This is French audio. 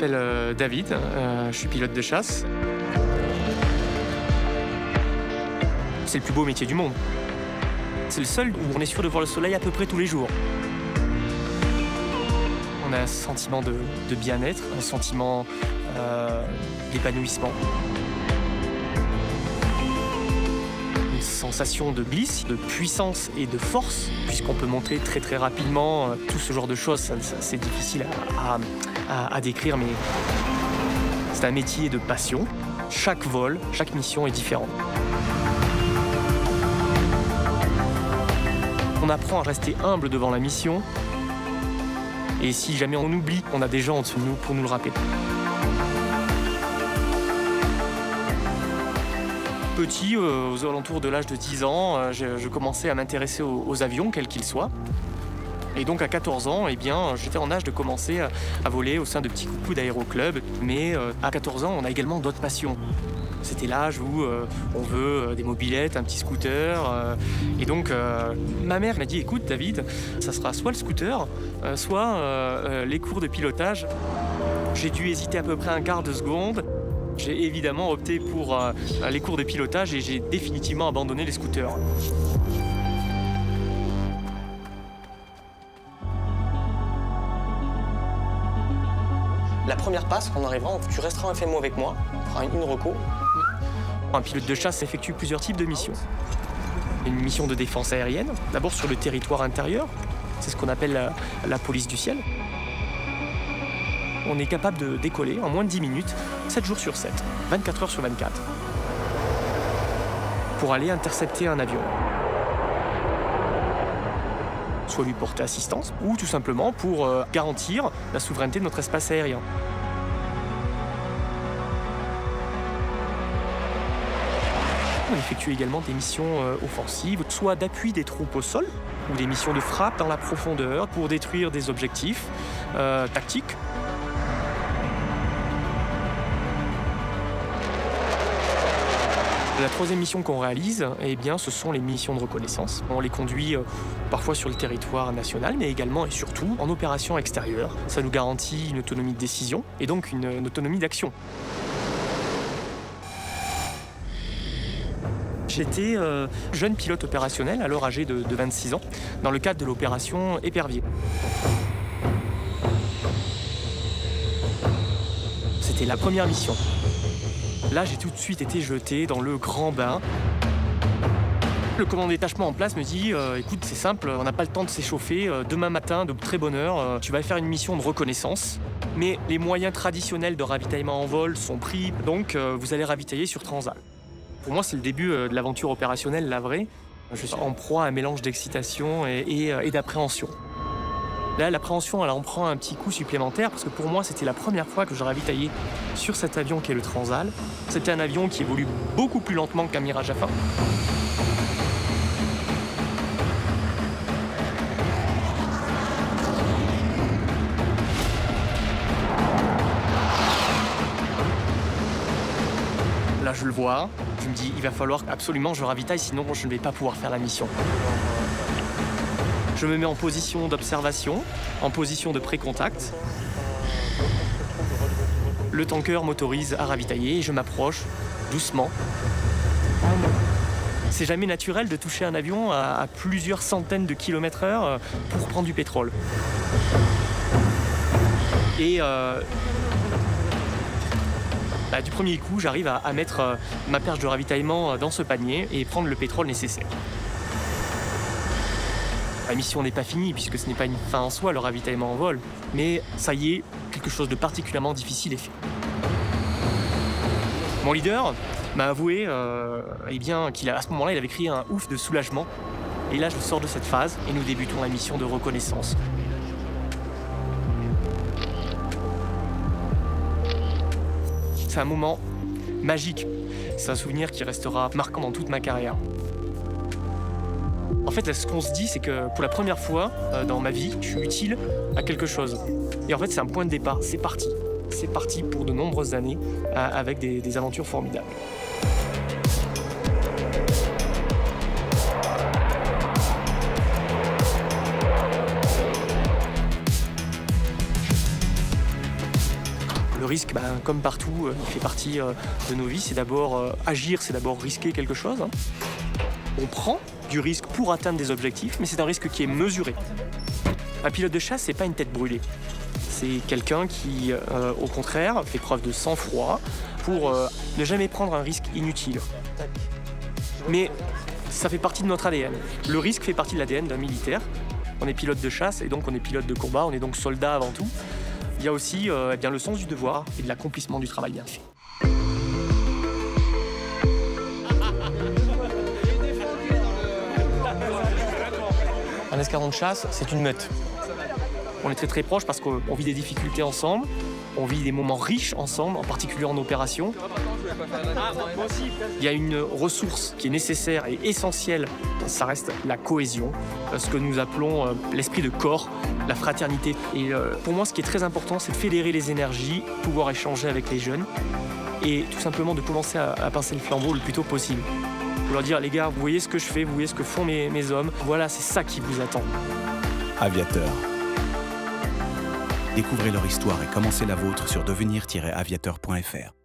m'appelle David, je suis pilote de chasse. C'est le plus beau métier du monde. C'est le seul où on est sûr de voir le soleil à peu près tous les jours. On a un sentiment de bien-être, un sentiment d'épanouissement. Une sensation de glisse, de puissance et de force, puisqu'on peut monter très très rapidement. Tout ce genre de choses, c'est difficile à décrire, mais c'est un métier de passion. Chaque vol, chaque mission est différente. On apprend à rester humble devant la mission. Et si jamais on oublie, on a des gens en dessous de nous pour nous le rappeler. Petit, aux alentours de l'âge de 10 ans, je commençais à m'intéresser aux avions, quels qu'ils soient. Et donc à 14 ans, j'étais en âge de commencer à voler au sein de petits coucous d'aéroclubs. Mais à 14 ans, on a également d'autres passions. C'était l'âge où on veut des mobylettes, un petit scooter. Et donc, ma mère m'a dit, écoute David, ça sera soit le scooter, soit les cours de pilotage. J'ai dû hésiter à peu près un quart de seconde. J'ai évidemment opté pour les cours de pilotage et j'ai définitivement abandonné les scooters. La première passe, en arrivant, tu resteras un FMO avec moi, on fera une reco. Un pilote de chasse effectue plusieurs types de missions. Une mission de défense aérienne, d'abord sur le territoire intérieur, c'est ce qu'on appelle la police du ciel. On est capable de décoller en moins de 10 minutes, 7 jours sur 7, 24 heures sur 24, pour aller intercepter un avion. Soit lui porter assistance, ou tout simplement pour garantir la souveraineté de notre espace aérien. On effectue également des missions offensives, soit d'appui des troupes au sol, ou des missions de frappe dans la profondeur pour détruire des objectifs tactiques. La troisième mission qu'on réalise, ce sont les missions de reconnaissance. On les conduit parfois sur le territoire national, mais également et surtout en opération extérieure. Ça nous garantit une autonomie de décision et donc une autonomie d'action. J'étais jeune pilote opérationnel, alors âgé de 26 ans, dans le cadre de l'opération Épervier. C'était la première mission. Là, j'ai tout de suite été jeté dans le grand bain. Le commandant détachement en place me dit écoute, c'est simple, on n'a pas le temps de s'échauffer. Demain matin, de très bonne heure, tu vas faire une mission de reconnaissance. Mais les moyens traditionnels de ravitaillement en vol sont pris, donc vous allez ravitailler sur Transal. Pour moi, c'est le début de l'aventure opérationnelle, la vraie. Je suis en proie à un mélange d'excitation et d'appréhension. Là, l'appréhension, elle en prend un petit coup supplémentaire parce que pour moi, c'était la première fois que je ravitaillais sur cet avion qui est le Transal. C'était un avion qui évolue beaucoup plus lentement qu'un Mirage Afin. Là, je le vois. Je me dis, il va falloir absolument que je ravitaille, sinon je ne vais pas pouvoir faire la mission. Je me mets en position d'observation, en position de pré-contact. Le tanker m'autorise à ravitailler et je m'approche doucement. C'est jamais naturel de toucher un avion à plusieurs centaines de kilomètres heure pour prendre du pétrole. Et du premier coup, j'arrive à mettre ma perche de ravitaillement dans ce panier et prendre le pétrole nécessaire. La mission n'est pas finie puisque ce n'est pas une fin en soi, le ravitaillement en vol. Mais ça y est, quelque chose de particulièrement difficile est fait. Mon leader m'a avoué qu'à ce moment-là, il avait crié un ouf de soulagement. Et là, je sors de cette phase et nous débutons la mission de reconnaissance. C'est un moment magique. C'est un souvenir qui restera marquant dans toute ma carrière. En fait, là, ce qu'on se dit, c'est que pour la première fois dans ma vie, je suis utile à quelque chose. Et en fait, c'est un point de départ. C'est parti. C'est parti pour de nombreuses années avec des aventures formidables. risque, comme partout, il fait partie de nos vies. C'est d'abord agir, c'est d'abord risquer quelque chose. On prend du risque pour atteindre des objectifs, mais c'est un risque qui est mesuré. Un pilote de chasse, c'est pas une tête brûlée. C'est quelqu'un qui, au contraire, fait preuve de sang-froid pour ne jamais prendre un risque inutile. Mais ça fait partie de notre ADN. Le risque fait partie de l'ADN d'un militaire. On est pilote de chasse et donc on est pilote de combat, on est donc soldat avant tout. Il y a aussi le sens du devoir et de l'accomplissement du travail bien fait. Un escadron de chasse, c'est une meute. On est très très proches parce qu'on vit des difficultés ensemble, on vit des moments riches ensemble, en particulier en opération. Il y a une ressource qui est nécessaire et essentielle, ça reste la cohésion, ce que nous appelons l'esprit de corps, la fraternité. Et pour moi, ce qui est très important, c'est de fédérer les énergies, pouvoir échanger avec les jeunes et tout simplement de commencer à pincer le flambeau le plus tôt possible. Pour leur dire, les gars, vous voyez ce que je fais, vous voyez ce que font mes hommes, voilà, c'est ça qui vous attend. Aviateur. Découvrez leur histoire et commencez la vôtre sur devenir-aviateur.fr.